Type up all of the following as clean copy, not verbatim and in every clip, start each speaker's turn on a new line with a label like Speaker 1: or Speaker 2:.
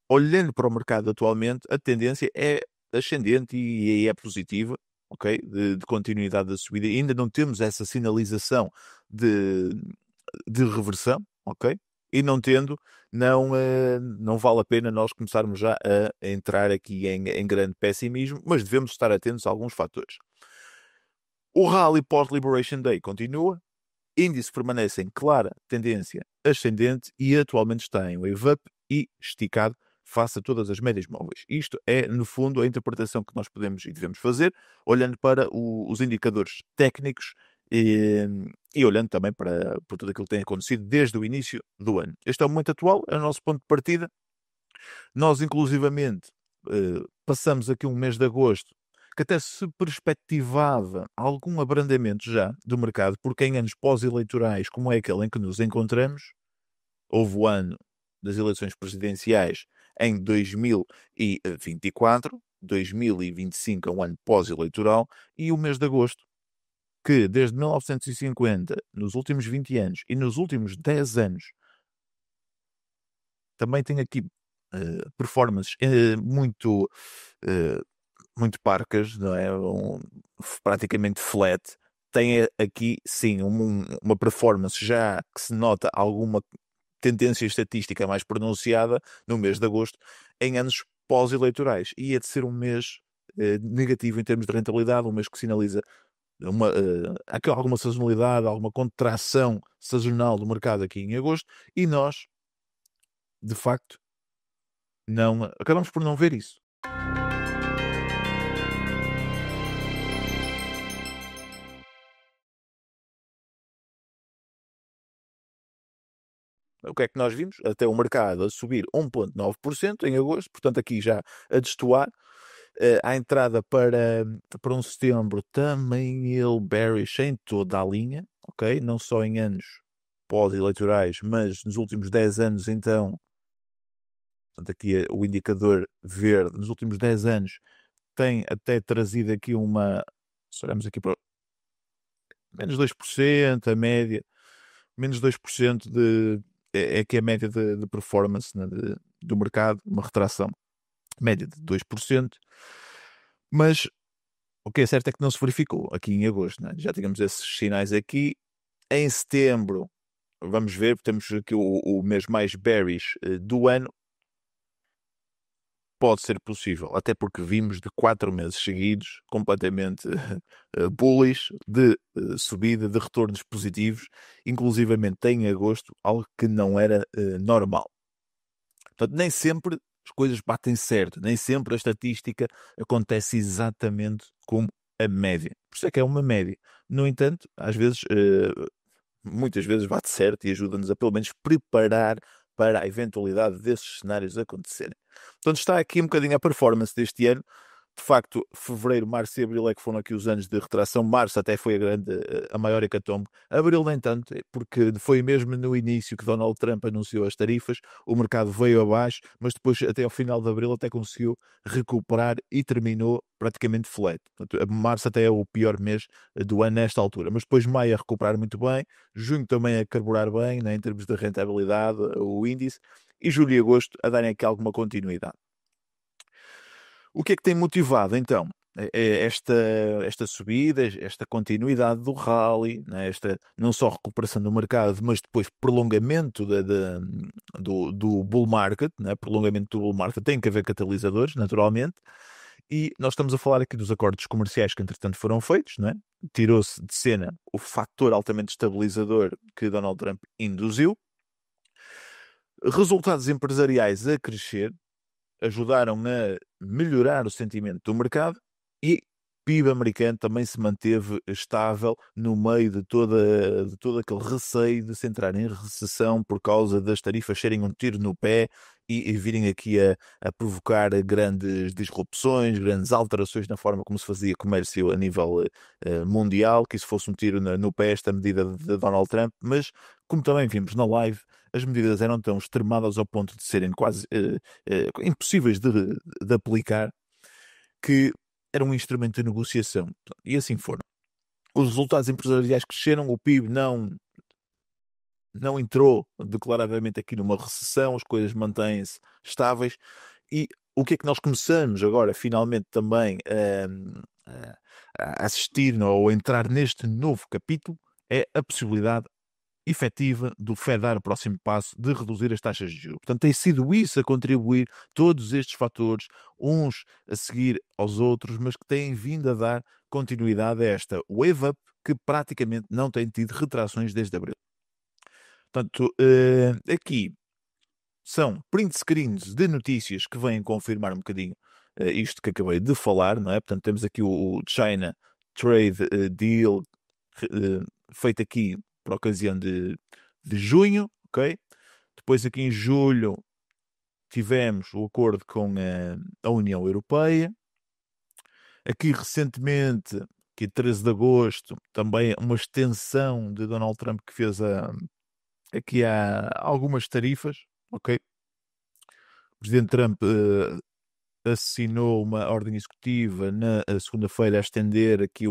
Speaker 1: olhando para o mercado atualmente, a tendência é ascendente e é positiva, ok? De continuidade da subida. Ainda não temos essa sinalização de, de reversão, ok? E não tendo, não vale a pena nós começarmos já a entrar aqui em grande pessimismo, mas devemos estar atentos a alguns fatores. O rally pós-Liberation Day continua, índice permanece em clara tendência ascendente e atualmente está em wave up e esticado face a todas as médias móveis. Isto é, no fundo, a interpretação que nós podemos e devemos fazer, olhando para os indicadores técnicos e olhando também para por tudo aquilo que tem acontecido desde o início do ano. Este é o momento atual, é o nosso ponto de partida. Nós, inclusivamente, passamos aqui um mês de agosto que até se perspectivava algum abrandamento já do mercado, porque em anos pós-eleitorais, como é aquele em que nos encontramos, houve o ano das eleições presidenciais em 2024, 2025 é um ano pós-eleitoral, e o mês de agosto, que desde 1950, nos últimos 20 anos e nos últimos 10 anos, também tem aqui performances eh, muito parcas, não é? Praticamente flat. Tem aqui, sim, uma performance já que se nota alguma tendência estatística mais pronunciada no mês de agosto, em anos pós-eleitorais. E é de ser um mês negativo em termos de rentabilidade, um mês que sinaliza alguma sazonalidade, alguma contração sazonal do mercado aqui em agosto, e nós, de facto, não acabamos por não ver isso. O que é que nós vimos? Até o mercado a subir 1,9% em agosto, portanto aqui já a destoar. A entrada para um setembro também ele bearish em toda a linha, ok? Não só em anos pós-eleitorais, mas nos últimos 10 anos então, portanto aqui o indicador verde, nos últimos 10 anos tem até trazido aqui se olharmos aqui para menos 2%, a média, menos 2% é que é a média de performance, né, do mercado, uma retração média de 2%, mas o que é certo é que não se verificou aqui em agosto, né? Já tínhamos esses sinais aqui. Em setembro, vamos ver, temos aqui o mês mais bearish do ano. Pode ser possível, até porque vimos de 4 meses seguidos completamente bullish de subida, de retornos positivos, inclusivamente em agosto, algo que não era normal. Portanto, nem sempre as coisas batem certo, nem sempre a estatística acontece exatamente como a média. Por isso é que é uma média. No entanto, às vezes, muitas vezes bate certo e ajuda-nos a pelo menos preparar para a eventualidade desses cenários acontecerem. Portanto, está aqui um bocadinho a performance deste ano. De facto, fevereiro, março e abril é que foram aqui os anos de retração. Março até foi a maior hecatombe. Abril nem tanto, porque foi mesmo no início que Donald Trump anunciou as tarifas, o mercado veio abaixo, mas depois até ao final de abril até conseguiu recuperar e terminou praticamente flat. Portanto, março até é o pior mês do ano nesta altura, mas depois maio a recuperar muito bem, junho também a carburar bem, né, em termos de rentabilidade, o índice, e julho e agosto a darem aqui alguma continuidade. O que é que tem motivado, então, esta subida, esta continuidade do rally, né? Esta não só recuperação do mercado, mas depois prolongamento do bull market, né? Prolongamento do bull market, tem que haver catalisadores, naturalmente, e nós estamos a falar aqui dos acordos comerciais que, entretanto, foram feitos, né? Tirou-se de cena o fator altamente estabilizador que Donald Trump induziu, resultados empresariais a crescer, ajudaram a melhorar o sentimento do mercado e PIB americano também se manteve estável no meio de todo aquele receio de se entrar em recessão por causa das tarifas serem um tiro no pé e virem aqui a provocar grandes disrupções, grandes alterações na forma como se fazia comércio a nível mundial, que isso fosse um tiro no pé, esta medida de Donald Trump, mas como também vimos na live, as medidas eram tão extremadas ao ponto de serem quase impossíveis de aplicar, que era um instrumento de negociação. E assim foram. Os resultados empresariais cresceram, o PIB não entrou declaradamente aqui numa recessão, as coisas mantêm-se estáveis. E o que é que nós começamos agora, finalmente, também a assistir ou a entrar neste novo capítulo, é a possibilidade efetiva do Fed dar o próximo passo de reduzir as taxas de juros. Portanto, tem sido isso a contribuir, todos estes fatores, uns a seguir aos outros, mas que têm vindo a dar continuidade a esta wave up que praticamente não tem tido retrações desde abril. Portanto, aqui são print screens de notícias que vêm confirmar um bocadinho isto que acabei de falar, não é? Portanto, temos aqui o China Trade Deal feito aqui por ocasião de junho, ok? Depois aqui em julho tivemos o acordo com a União Europeia. Aqui recentemente, aqui 13 de agosto, também uma extensão de Donald Trump que fez aqui há algumas tarifas, ok? O Presidente Trump assinou uma ordem executiva na segunda-feira a estender aqui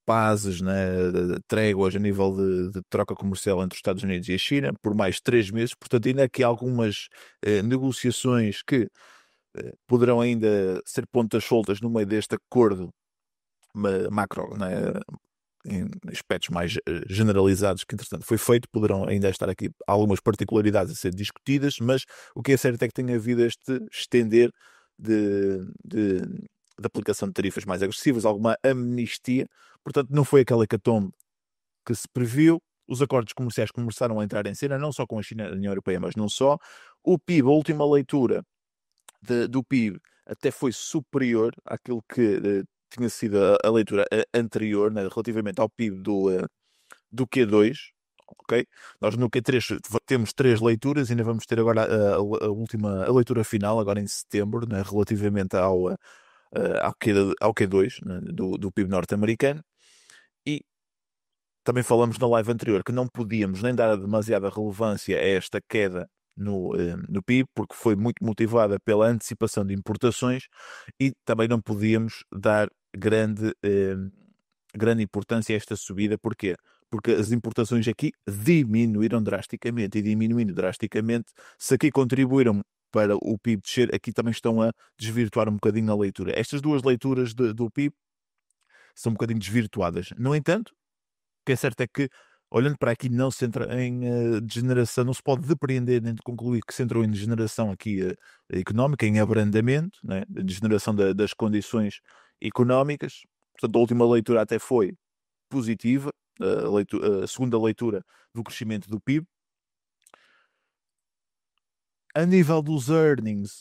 Speaker 1: pazes, né, tréguas a nível de troca comercial entre os Estados Unidos e a China por mais 3 meses. Portanto, ainda há aqui algumas negociações que poderão ainda ser pontas soltas no meio deste acordo macro, né, em aspectos mais generalizados que, entretanto, foi feito. Poderão ainda estar aqui algumas particularidades a ser discutidas, mas o que é certo é que tem havido este estender de aplicação de tarifas mais agressivas, alguma amnistia. Portanto, não foi aquela hecatombe que se previu. Os acordos comerciais começaram a entrar em cena, não só com a China e a União Europeia, mas não só. O PIB, a última leitura do PIB, até foi superior àquilo que tinha sido a leitura anterior, né, relativamente ao PIB do Q2. Ok? Nós no Q3 temos 3 leituras, ainda vamos ter agora a última, a leitura final, agora em setembro, né, relativamente ao Q2, né, do PIB norte-americano. E também falamos na live anterior que não podíamos nem dar demasiada relevância a esta queda no PIB, porque foi muito motivada pela antecipação de importações, e também não podíamos dar grande importância a esta subida. Porquê? Porque as importações aqui diminuíram drasticamente, e diminuindo drasticamente, se aqui contribuíram para o PIB descer, aqui também estão a desvirtuar um bocadinho a leitura. Estas duas leituras do PIB são um bocadinho desvirtuadas. No entanto, o que é certo é que, olhando para aqui, não se entra em degeneração, não se pode depreender nem de concluir que se entrou em degeneração aqui económica, em abrandamento, né? Degeneração das condições económicas. Portanto, a última leitura até foi positiva, a segunda leitura do crescimento do PIB. A nível dos earnings,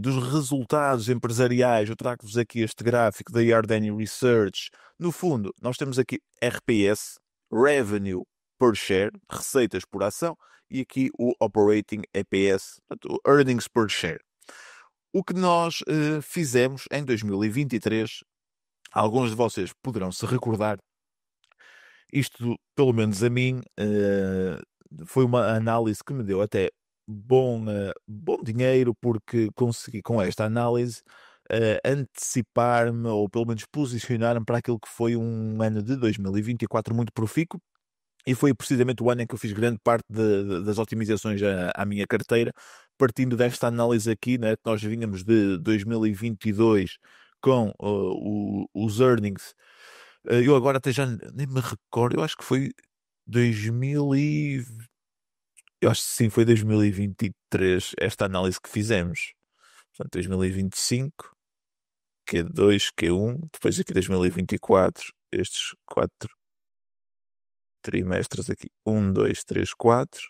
Speaker 1: dos resultados empresariais, eu trago-vos aqui este gráfico da Yardeni Research. No fundo, nós temos aqui RPS, Revenue per Share, receitas por ação, e aqui o Operating EPS, portanto, Earnings per Share. O que nós fizemos em 2023, alguns de vocês poderão se recordar, isto, pelo menos a mim, foi uma análise que me deu até bom dinheiro, porque consegui com esta análise antecipar-me, ou pelo menos posicionar-me para aquilo que foi um ano de 2024 muito profícuo, e foi precisamente o ano em que eu fiz grande parte das otimizações à minha carteira, partindo desta análise aqui, né, que nós vínhamos de 2022 com os earnings. Eu agora até já nem me recordo, eu acho que foi 2000 e... Eu acho que sim, foi 2023 esta análise que fizemos. Portanto, 2025, Q2, Q1, depois aqui 2024, estes 4 trimestres aqui. 1, 2, 3, 4.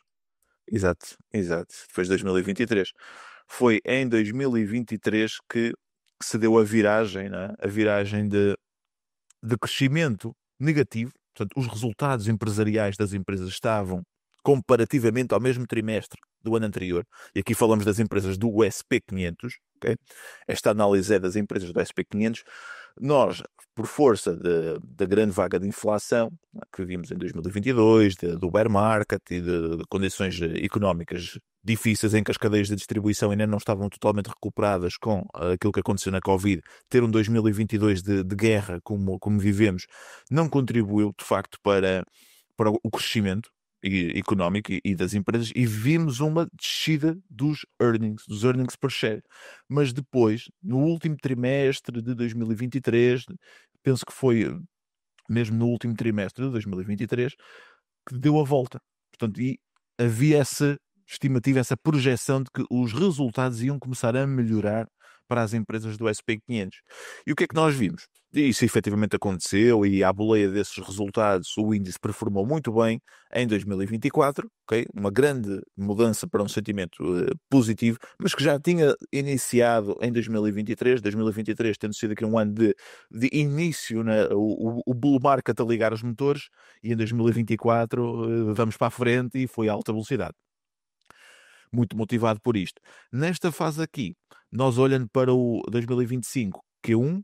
Speaker 1: Exato. Depois 2023. Foi em 2023 que se deu a viragem, né? A viragem de crescimento negativo. Portanto, os resultados empresariais das empresas estavam comparativamente ao mesmo trimestre do ano anterior, e aqui falamos das empresas do SP500, okay? Esta análise é das empresas do SP500. Nós, por força da grande vaga de inflação que vimos em 2022, do bear market e de condições económicas difíceis em que as cadeias de distribuição ainda não estavam totalmente recuperadas com aquilo que aconteceu na Covid, ter um 2022 de guerra como vivemos, não contribuiu de facto para o crescimento. económico e das empresas, e vimos uma descida dos earnings per share. Mas depois, no último trimestre de 2023, penso que foi mesmo no último trimestre de 2023, que deu a volta. Portanto, e havia essa estimativa, essa projeção de que os resultados iam começar a melhorar para as empresas do SP500. E o que é que nós vimos? E isso efetivamente aconteceu, e à boleia desses resultados o índice performou muito bem em 2024, ok? Uma grande mudança para um sentimento positivo, mas que já tinha iniciado em 2023 tendo sido aqui um ano de início, né? O bull market a ligar os motores, e em 2024 vamos para a frente e foi a alta velocidade. Muito motivado por isto. Nesta fase aqui, nós olhando para o 2025 Q1,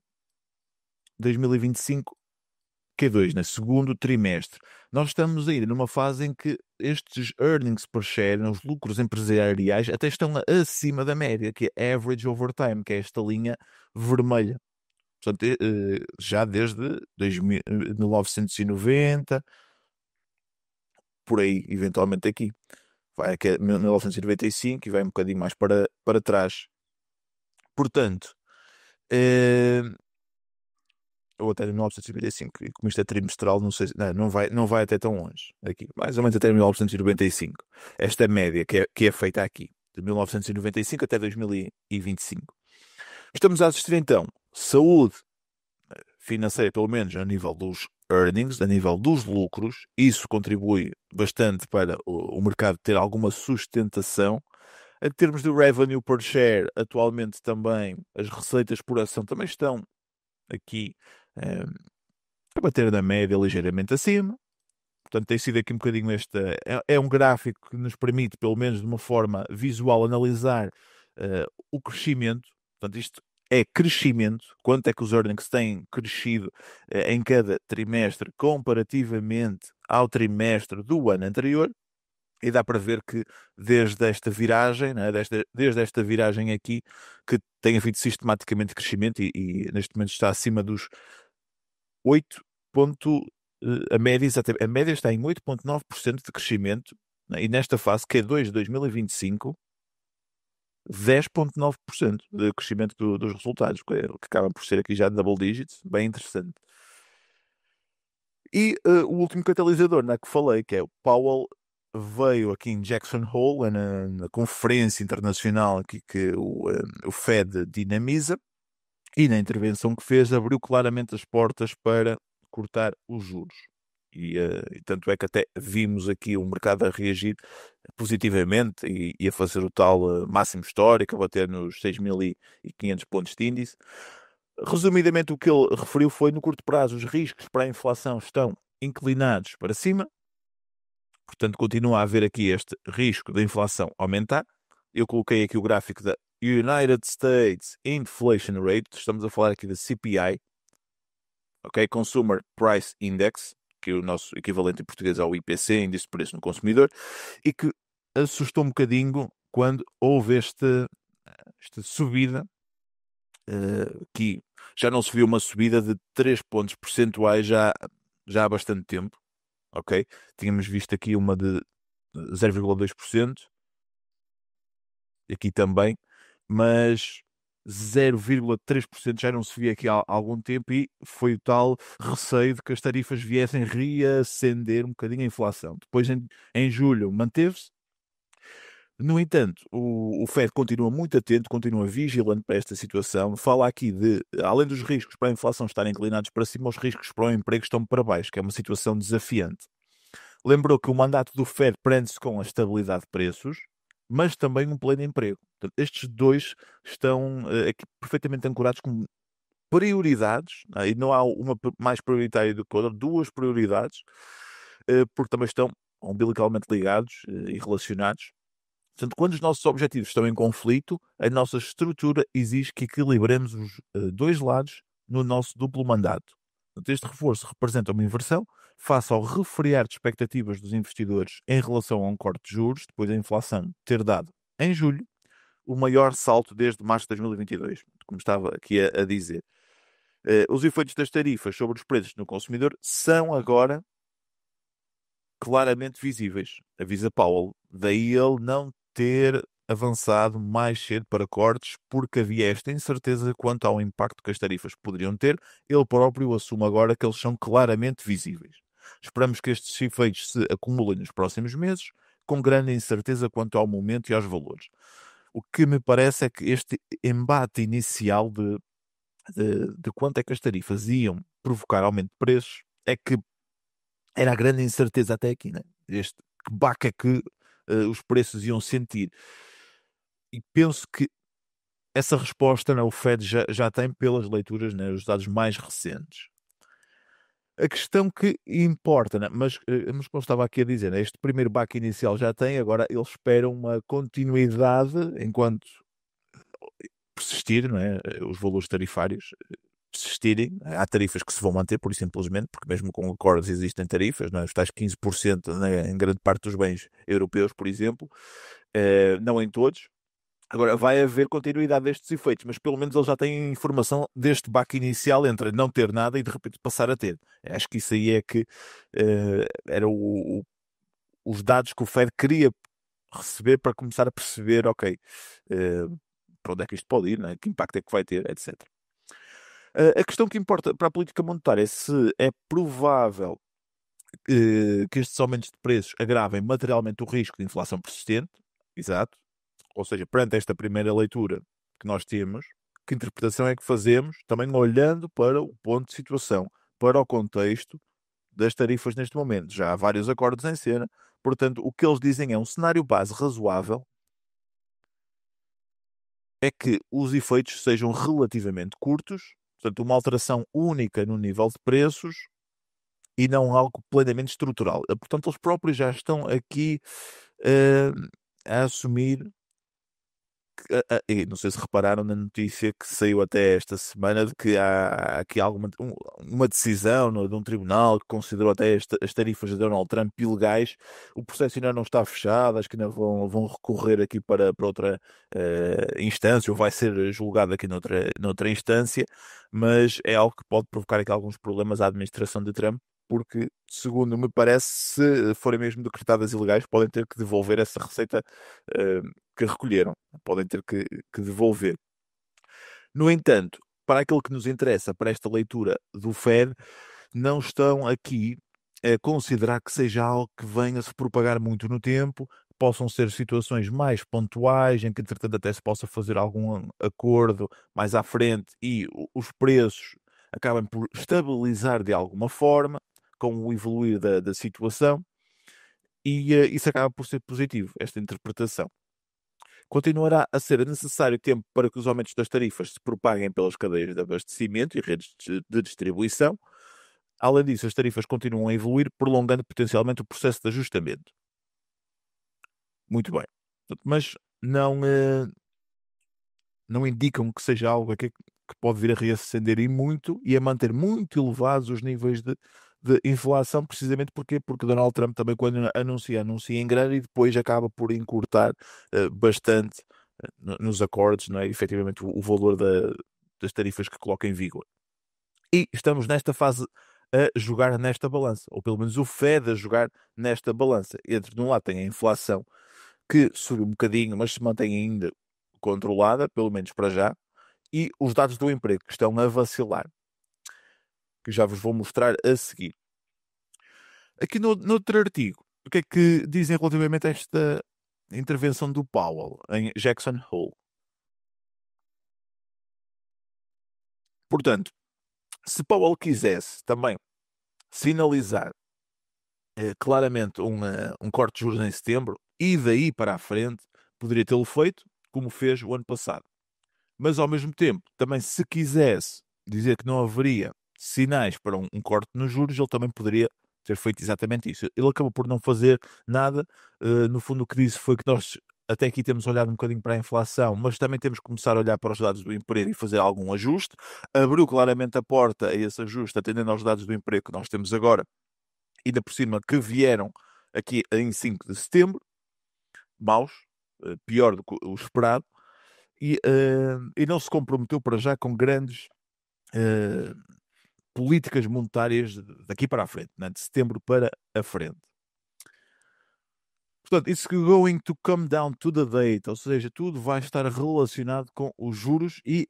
Speaker 1: 2025 Q2, né? Segundo trimestre, nós estamos a ir numa fase em que estes earnings per share, os lucros empresariais, até estão acima da média, que é average over time, que é esta linha vermelha. Portanto, já desde 1990, por aí, eventualmente aqui. Vai que é 1995 e vai um bocadinho mais para trás. Portanto, eh, ou até 1995, e como isto é trimestral, não sei, não vai até tão longe. Aqui, mais ou menos até 1995. Esta média que é feita aqui, de 1995 até 2025. Estamos a assistir então saúde financeira, pelo menos a nível dos earnings, a nível dos lucros. Isso contribui bastante para o mercado ter alguma sustentação. Em termos de revenue per share, atualmente também as receitas por ação também estão aqui eh, a bater na média ligeiramente acima. Portanto, tem sido aqui um bocadinho é um gráfico que nos permite, pelo menos de uma forma visual, analisar o crescimento. Portanto, isto é crescimento. Quanto é que os earnings têm crescido em cada trimestre comparativamente ao trimestre do ano anterior. E dá para ver que desde esta viragem, né, desde esta viragem aqui, que tem havido sistematicamente crescimento e neste momento está acima dos 8 ponto, a média está em 8,9% de crescimento, né, e nesta fase, Q2 de 2025, 10,9% de crescimento dos resultados, que acaba por ser aqui já double digits, bem interessante. E o último catalisador, que falei, que é o Powell, veio aqui em Jackson Hole, na conferência internacional aqui que o Fed dinamiza, e na intervenção que fez abriu claramente as portas para cortar os juros. E tanto é que até vimos aqui o mercado a reagir positivamente e a fazer o tal máximo histórico, a bater nos 6.500 pontos de índice. Resumidamente, o que ele referiu foi: no curto prazo, os riscos para a inflação estão inclinados para cima, portanto, continua a haver aqui este risco da inflação aumentar. Eu coloquei aqui o gráfico da United States Inflation Rate, estamos a falar aqui da CPI, ok? Consumer Price Index, que é o nosso equivalente em português ao IPC, Índice de Preço no Consumidor, e que assustou um bocadinho quando houve esta subida, que já não se viu uma subida de 3 pontos percentuais já há bastante tempo, ok? Tínhamos visto aqui uma de 0,2%, aqui também, mas 0,3% já não se via aqui há algum tempo, e foi o tal receio de que as tarifas viessem reacender um bocadinho a inflação. Depois, em julho, manteve-se. No entanto, o Fed continua muito atento, continua vigilante para esta situação. Fala aqui de, além dos riscos para a inflação estarem inclinados para cima, os riscos para o emprego estão para baixo, que é uma situação desafiante. Lembrou que o mandato do Fed prende-se com a estabilidade de preços, mas também um pleno emprego. Portanto, estes dois estão aqui perfeitamente ancorados como prioridades, né? E não há uma mais prioritária do que a outra, duas prioridades, porque também estão umbilicalmente ligados e relacionados. Portanto, quando os nossos objetivos estão em conflito, a nossa estrutura exige que equilibremos os dois lados no nosso duplo mandato. Portanto, este reforço representa uma inversão face ao refriar de expectativas dos investidores em relação a um corte de juros, depois da inflação ter dado, em julho, o maior salto desde março de 2022, como estava aqui a dizer. Os efeitos das tarifas sobre os preços no consumidor são agora claramente visíveis, avisa Powell. Daí ele não ter avançado mais cedo para cortes, porque havia esta incerteza quanto ao impacto que as tarifas poderiam ter. Ele próprio assume agora que eles são claramente visíveis. Esperamos que estes efeitos se acumulem nos próximos meses, com grande incerteza quanto ao momento e aos valores. O que me parece é que este embate inicial de quanto é que as tarifas iam provocar aumento de preços é que era a grande incerteza até aqui, né? Que baque é que os preços iam sentir. E penso que essa resposta, né, o Fed já tem pelas leituras, né, os dados mais recentes. A questão que importa, né, mas como estava aqui a dizer, né, este primeiro baque inicial já tem, agora eles esperam uma continuidade enquanto persistir, não é, os valores tarifários persistirem. Há tarifas que se vão manter, por e simplesmente, porque mesmo com acordos existem tarifas, não é? Os tais 15%, né, em grande parte dos bens europeus, por exemplo, não em todos. Agora, vai haver continuidade destes efeitos, mas pelo menos eles já têm informação deste baque inicial entre não ter nada e de repente passar a ter. Acho que isso aí é que era os dados que o Fed queria receber para começar a perceber, ok, eh, para onde é que isto pode ir, né? Que impacto é que vai ter, etc. A questão que importa para a política monetária é se é provável que estes aumentos de preços agravem materialmente o risco de inflação persistente. Exato. Ou seja, perante esta primeira leitura que nós temos, que interpretação é que fazemos, também olhando para o ponto de situação, para o contexto das tarifas neste momento. Já há vários acordos em cena, portanto, o que eles dizem é um cenário base razoável, é que os efeitos sejam relativamente curtos, portanto, uma alteração única no nível de preços e não algo plenamente estrutural. Portanto, eles próprios já estão aqui eh, a assumir e não sei se repararam na notícia que saiu até esta semana de que há aqui uma decisão de um tribunal que considerou até as tarifas de Donald Trump ilegais. O processo ainda não está fechado, acho que ainda vão recorrer aqui para outra instância, ou vai ser julgado aqui noutra instância, mas é algo que pode provocar aqui alguns problemas à administração de Trump. Porque, segundo me parece, se forem mesmo decretadas ilegais, podem ter que devolver essa receita eh, que recolheram. Podem ter que devolver. No entanto, para aquilo que nos interessa, para esta leitura do Fed, não estão aqui a considerar que seja algo que venha a se propagar muito no tempo, possam ser situações mais pontuais, em que, entretanto, até se possa fazer algum acordo mais à frente e os preços acabem por estabilizar de alguma forma com o evoluir da situação, e isso acaba por ser positivo, esta interpretação. Continuará a ser necessário tempo para que os aumentos das tarifas se propaguem pelas cadeias de abastecimento e redes de distribuição. Além disso, as tarifas continuam a evoluir, prolongando potencialmente o processo de ajustamento. Muito bem. Mas não indicam que seja algo aqui que pode vir a reacender e muito e a manter muito elevados os níveis de inflação, precisamente porque Donald Trump também, quando anuncia em grande e depois acaba por encurtar bastante nos acordos, não é? Efetivamente, o valor das tarifas que coloca em vigor. E estamos nesta fase a jogar nesta balança, ou pelo menos o Fed a jogar nesta balança. Entre, de um lado, tem a inflação que subiu um bocadinho, mas se mantém ainda controlada, pelo menos para já, e os dados do emprego que estão a vacilar, que já vos vou mostrar a seguir. Aqui no outro artigo, o que é que dizem relativamente a esta intervenção do Powell em Jackson Hole? Portanto, se Powell quisesse também sinalizar claramente um corte de juros em setembro e daí para a frente, poderia tê-lo feito, como fez o ano passado. Mas ao mesmo tempo, também se quisesse dizer que não haveria sinais para um corte nos juros, ele também poderia ter feito exatamente isso. Ele acabou por não fazer nada. No fundo, o que disse foi que nós até aqui temos olhado um bocadinho para a inflação, mas também temos que começar a olhar para os dados do emprego e fazer algum ajuste. Abriu claramente a porta a esse ajuste, atendendo aos dados do emprego que nós temos agora, ainda por cima que vieram aqui em 5 de setembro, maus, pior do que o esperado, e não se comprometeu para já com grandes eh, políticas monetárias daqui para a frente, né? De setembro para a frente. Portanto, it's going to come down to the date, ou seja, tudo vai estar relacionado com os juros e,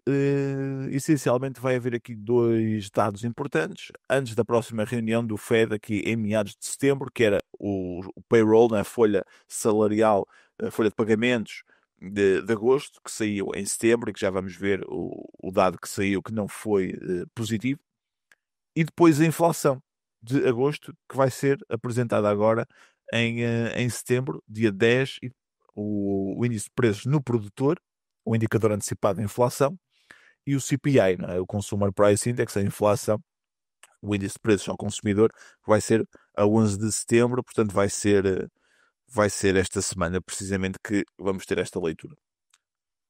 Speaker 1: essencialmente, vai haver aqui dois dados importantes antes da próxima reunião do Fed, aqui em meados de setembro, que era o payroll, né, a folha salarial, a folha de pagamentos de agosto, que saiu em setembro e que já vamos ver o dado que saiu que não foi positivo, e depois a inflação de agosto, que vai ser apresentada agora em setembro, dia 10, e o índice de preços no produtor, o indicador antecipado de inflação, e o CPI, não é? O Consumer Price Index, a inflação, o índice de preços ao consumidor, vai ser a 11 de setembro, portanto vai ser esta semana precisamente que vamos ter esta leitura.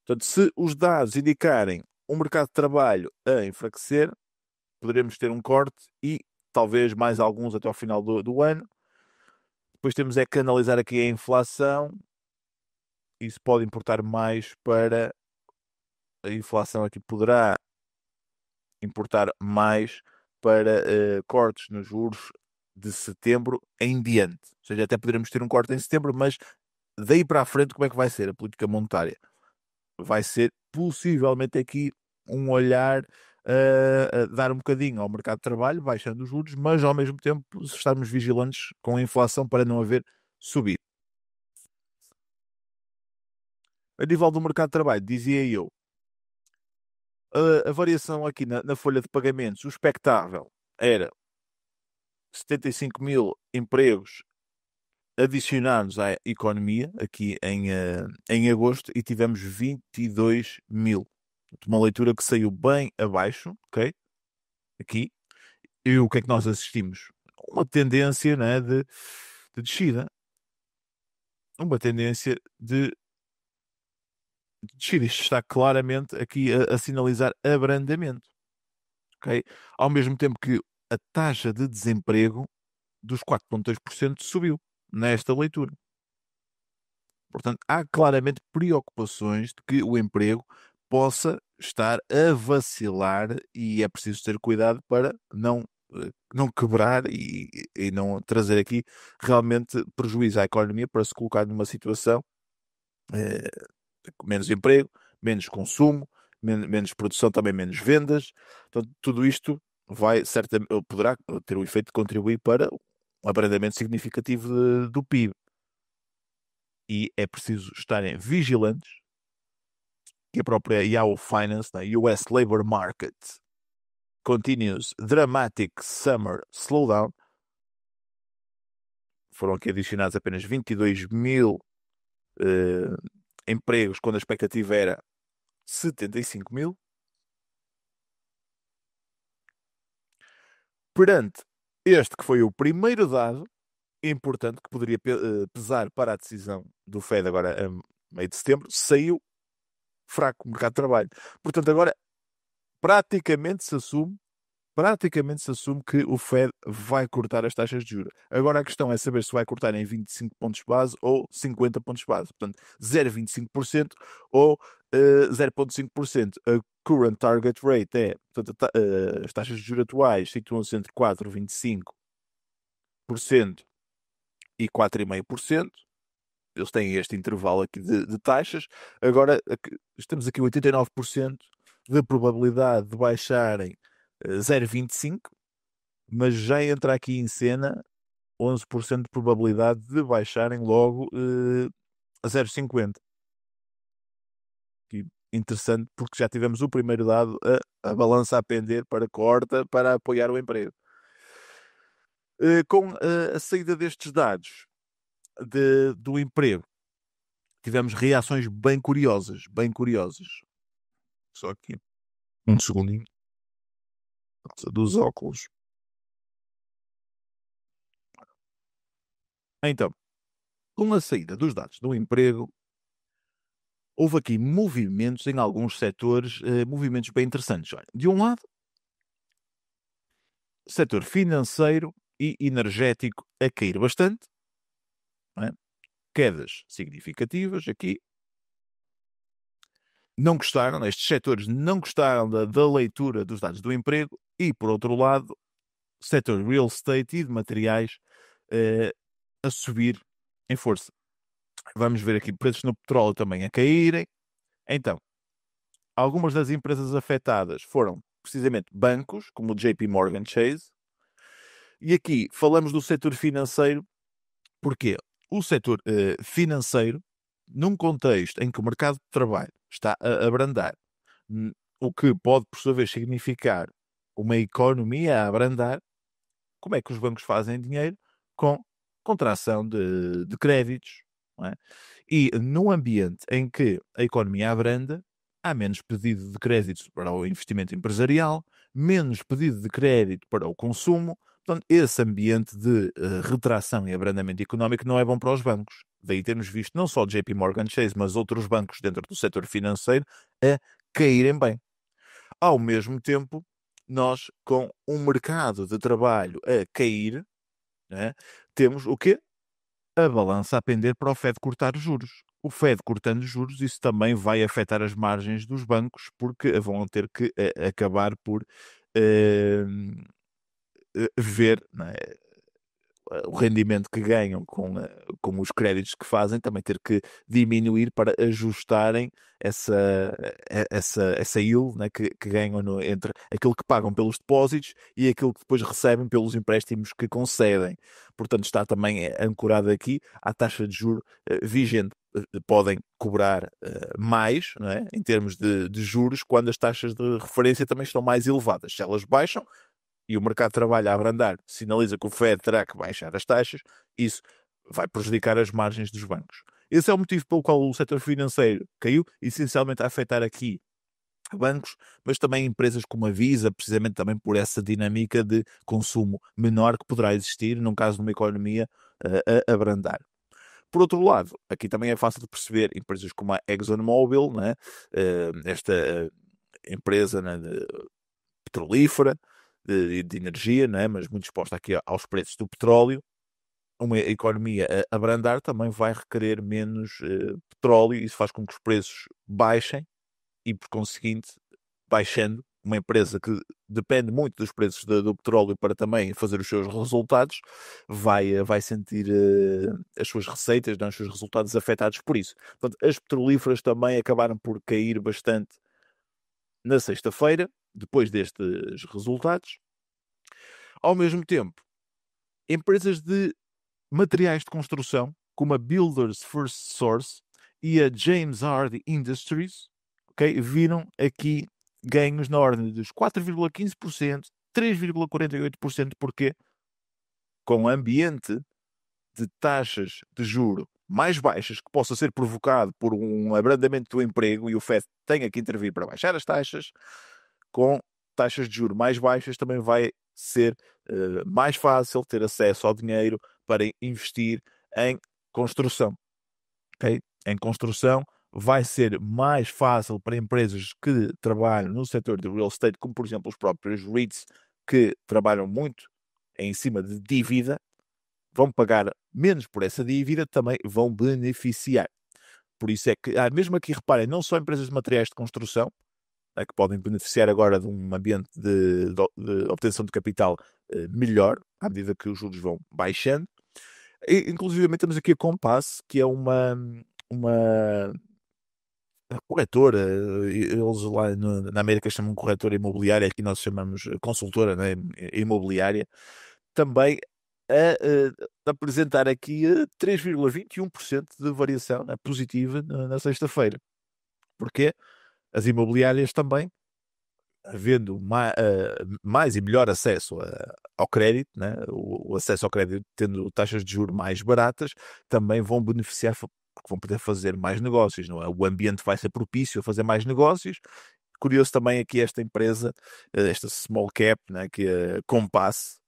Speaker 1: Portanto, se os dados indicarem um mercado de trabalho a enfraquecer, poderemos ter um corte e talvez mais alguns até ao final do ano. Depois temos é que analisar aqui a inflação. Isso pode importar mais para a inflação aqui poderá importar mais para cortes nos juros de setembro em diante. Ou seja, até poderemos ter um corte em setembro, mas daí para a frente como é que vai ser a política monetária? Vai ser possivelmente aqui um olhar a dar um bocadinho ao mercado de trabalho, baixando os juros, mas ao mesmo tempo estarmos vigilantes com a inflação para não haver subida. A nível do mercado de trabalho, dizia eu, a variação aqui na folha de pagamentos, o expectável era 75 mil empregos adicionados à economia aqui em agosto e tivemos 22 mil. Uma leitura que saiu bem abaixo, ok? Aqui. E o que é que nós assistimos? Uma tendência, né, de descida. Uma tendência de descida. Isto está claramente aqui a sinalizar abrandamento, ok? Ao mesmo tempo que a taxa de desemprego dos 4,2% subiu nesta leitura. Portanto, há claramente preocupações de que o emprego possa estar a vacilar e é preciso ter cuidado para não quebrar e não trazer aqui realmente prejuízo à economia para se colocar numa situação eh, com menos emprego, menos consumo, menos produção, também menos vendas. Então, tudo isto vai certamente, poderá ter o efeito de contribuir para um abrandamento significativo do PIB. E é preciso estarem vigilantes que a própria Yahoo Finance, na US Labor Market, continues dramatic summer slowdown. Foram aqui adicionados apenas 22 mil empregos, quando a expectativa era 75 mil. Perante este que foi o primeiro dado importante que poderia pesar para a decisão do Fed agora a meio de setembro, saiu fraco o mercado de trabalho. Portanto, agora praticamente se assume que o Fed vai cortar as taxas de juros. Agora a questão é saber se vai cortar em 25 pontos base ou 50 pontos base. Portanto, 0,25% ou 0,5%. A current target rate é, portanto, as taxas de juros atuais situam-se entre 4,25% e 4,5%. Eles têm este intervalo aqui de taxas. Agora estamos aqui 89% de probabilidade de baixarem 0,25, mas já entra aqui em cena 11% de probabilidade de baixarem logo a 0,50. Interessante, porque já tivemos o primeiro dado, a balança a pender para corta, para apoiar o emprego. Com a saída destes dados do emprego, tivemos reações bem curiosas, bem curiosas. Só aqui, um segundinho. Dos óculos. Então, com a saída dos dados do emprego, houve aqui movimentos em alguns setores, movimentos bem interessantes. Olha, de um lado, setor financeiro e energético a cair bastante, não é? Quedas significativas aqui. Não gostaram, estes setores não gostaram da leitura dos dados do emprego e, por outro lado, o setor real estate e de materiais a subir em força. Vamos ver aqui preços no petróleo também a caírem. Então, algumas das empresas afetadas foram precisamente bancos, como o JP Morgan Chase. E aqui falamos do setor financeiro, porque o setor financeiro, num contexto em que o mercado de trabalho está a abrandar, hum, o que pode, por sua vez, significar uma economia a abrandar, como é que os bancos fazem dinheiro? Com contração de créditos, não é? E num ambiente em que a economia abranda, há menos pedido de crédito para o investimento empresarial, menos pedido de crédito para o consumo. Portanto, esse ambiente de retração e abrandamento económico não é bom para os bancos. Daí temos visto não só o JP Morgan Chase, mas outros bancos dentro do setor financeiro a caírem bem. Ao mesmo tempo, nós, com um mercado de trabalho a cair, né, temos o quê? A balança a pender para o Fed cortar os juros. O Fed cortando os juros, isso também vai afetar as margens dos bancos, porque vão ter que acabar por eh, ver, né, o rendimento que ganham com os créditos que fazem, também ter que diminuir para ajustarem essa, essa yield, né, que ganham entre aquilo que pagam pelos depósitos e aquilo que depois recebem pelos empréstimos que concedem. Portanto, está também ancorado aqui à taxa de juro vigente. Podem cobrar mais, não é, em termos de juros, quando as taxas de referência também estão mais elevadas. Se elas baixam, e o mercado de trabalho a abrandar sinaliza que o Fed terá que baixar as taxas, isso vai prejudicar as margens dos bancos. Esse é o motivo pelo qual o setor financeiro caiu, essencialmente a afetar aqui bancos, mas também empresas como a Visa, precisamente também por essa dinâmica de consumo menor que poderá existir num caso de uma economia a abrandar. Por outro lado, aqui também é fácil de perceber empresas como a ExxonMobil, né? Esta empresa, né, petrolífera, de energia, né? Mas muito exposta aqui aos preços do petróleo. Uma economia a abrandar também vai requerer menos petróleo, e isso faz com que os preços baixem e, por conseguinte, baixando, uma empresa que depende muito dos preços do petróleo para também fazer os seus resultados, vai sentir as suas receitas, não, os seus resultados afetados por isso. Portanto, as petrolíferas também acabaram por cair bastante na sexta-feira, depois destes resultados. Ao mesmo tempo, empresas de materiais de construção, como a Builders First Source e a James Hardie Industries, okay, viram aqui ganhos na ordem dos 4,15%, 3,48%, porque com o ambiente de taxas de juro mais baixas que possa ser provocado por um abrandamento do emprego e o Fed tenha que intervir para baixar as taxas, com taxas de juro mais baixas também vai ser mais fácil ter acesso ao dinheiro para investir em construção. Okay? Em construção vai ser mais fácil para empresas que trabalham no setor do real estate, como por exemplo os próprios REITs, que trabalham muito em cima de dívida, vão pagar menos por essa dívida, também vão beneficiar. Por isso é que, mesmo aqui, reparem, não só empresas de materiais de construção, que podem beneficiar agora de um ambiente de obtenção de capital melhor, à medida que os juros vão baixando. E, inclusive, temos aqui a Compass, que é uma corretora, eles lá na América chamam corretora imobiliária, aqui nós chamamos consultora, né, imobiliária, também a apresentar aqui 3,21% de variação, né, positiva na sexta-feira. Porquê? As imobiliárias também, havendo mais e melhor acesso ao crédito, né, o acesso ao crédito tendo taxas de juros mais baratas, também vão beneficiar porque vão poder fazer mais negócios, não é? O ambiente vai ser propício a fazer mais negócios. Curioso também aqui esta empresa, esta small cap, né, que é a Compass,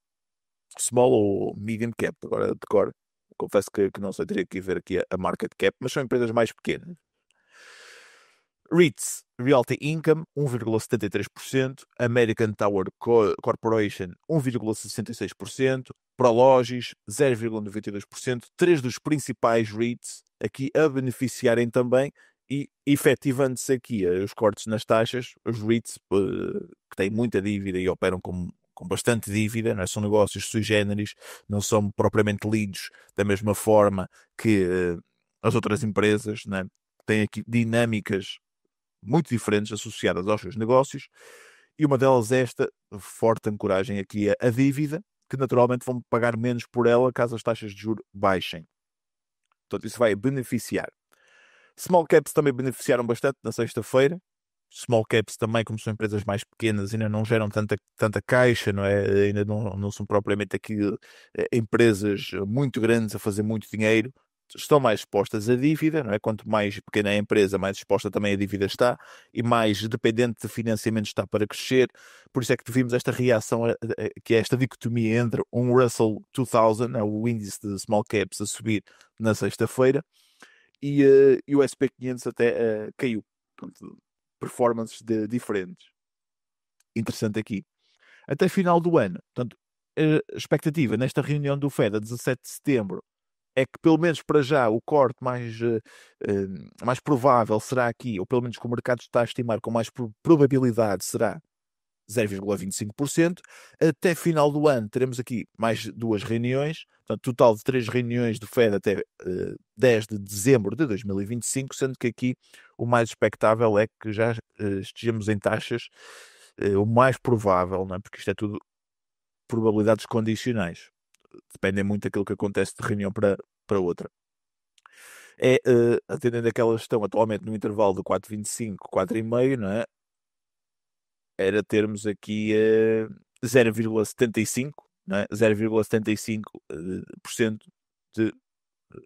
Speaker 1: small ou medium cap, agora de cor. Confesso que não sei, teria que ver aqui a market cap, mas são empresas mais pequenas. REITs, Realty Income, 1,73%, American Tower Corporation, 1,66%, Prologis, 0,92%, três dos principais REITs aqui a beneficiarem também e efetivando-se aqui os cortes nas taxas, os REITs que têm muita dívida e operam com bastante dívida, não é? São negócios sui generis, não são propriamente lidos da mesma forma que as outras empresas, né, têm aqui dinâmicas muito diferentes associadas aos seus negócios, e uma delas é esta forte ancoragem aqui a dívida, que naturalmente vão pagar menos por ela caso as taxas de juros baixem. Portanto, isso vai beneficiar. Small caps também beneficiaram bastante na sexta-feira. Small caps também, como são empresas mais pequenas, ainda não geram tanta caixa, não é? Ainda não são propriamente aqui empresas muito grandes a fazer muito dinheiro. Estão mais expostas à dívida, não é? Quanto mais pequena é a empresa, mais exposta também a dívida está e mais dependente de financiamento está para crescer. Por isso é que vimos esta reação, que é esta dicotomia entre um Russell 2000, o índice de small caps, a subir na sexta-feira, e o SP500 até caiu. Portanto, performances diferentes. Interessante aqui. Até final do ano, portanto, a expectativa nesta reunião do Fed a 17 de setembro é que, pelo menos para já, o corte mais provável será aqui, ou pelo menos que o mercado está a estimar com mais probabilidade, será 0,25%. Até final do ano teremos aqui mais 2 reuniões, portanto, total de 3 reuniões do Fed até 10 de dezembro de 2025, sendo que aqui o mais expectável é que já estejamos em taxas, o mais provável, não é? Porque isto é tudo probabilidades condicionais. Dependem muito daquilo que acontece de reunião para outra. Atendendo àquelas que estão atualmente no intervalo de 4,25, 4,5, não é? Era termos aqui 0,75, não é? 0,75% de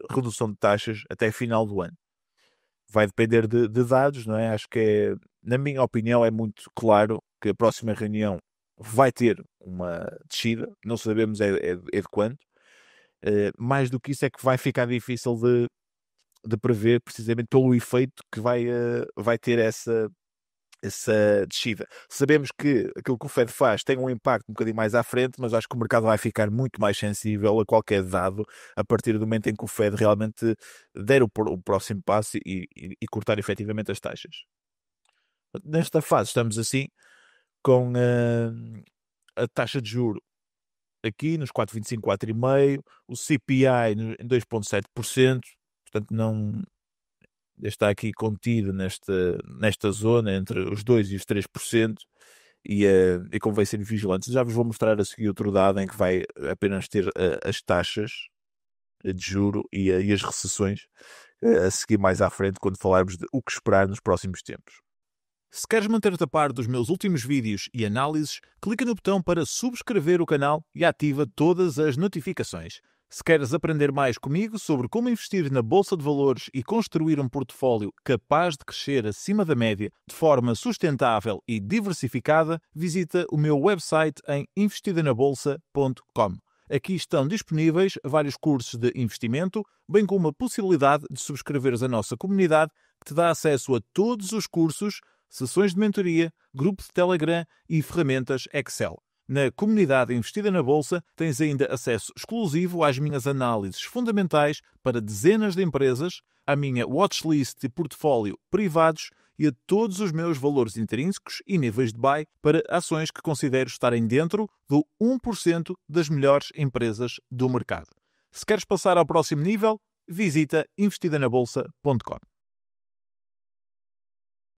Speaker 1: redução de taxas até final do ano. Vai depender de dados, não é? Acho que na minha opinião, é muito claro que a próxima reunião vai ter uma descida, não sabemos de quanto. Mais do que isso é que vai ficar difícil de prever, precisamente pelo efeito que vai ter essa descida. Sabemos que aquilo que o Fed faz tem um impacto um bocadinho mais à frente, mas acho que o mercado vai ficar muito mais sensível a qualquer dado a partir do momento em que o Fed realmente der o próximo passo e cortar efetivamente as taxas. Nesta fase estamos assim com a taxa de juro aqui nos 4,25, 4,5, o CPI em 2,7%, portanto não está aqui contido nesta zona entre os 2% e os 3%, e convém ser vigilantes. Já vos vou mostrar a seguir outro dado em que vai apenas ter as taxas de juro e as recessões a seguir mais à frente, quando falarmos de o que esperar nos próximos tempos. Se queres manter-te a par dos meus últimos vídeos e análises, clica no botão para subscrever o canal e ativa todas as notificações. Se queres aprender mais comigo sobre como investir na Bolsa de Valores e construir um portfólio capaz de crescer acima da média de forma sustentável e diversificada, visita o meu website em investidanabolsa.com. Aqui estão disponíveis vários cursos de investimento, bem como a possibilidade de subscreveres a nossa comunidade, que te dá acesso a todos os cursos, sessões de mentoria, grupo de Telegram e ferramentas Excel. Na comunidade Investida na Bolsa tens ainda acesso exclusivo às minhas análises fundamentais para dezenas de empresas, à minha watchlist e portfólio privados e a todos os meus valores intrínsecos e níveis de buy para ações que considero estarem dentro do 1% das melhores empresas do mercado. Se queres passar ao próximo nível, visita investidanabolsa.com.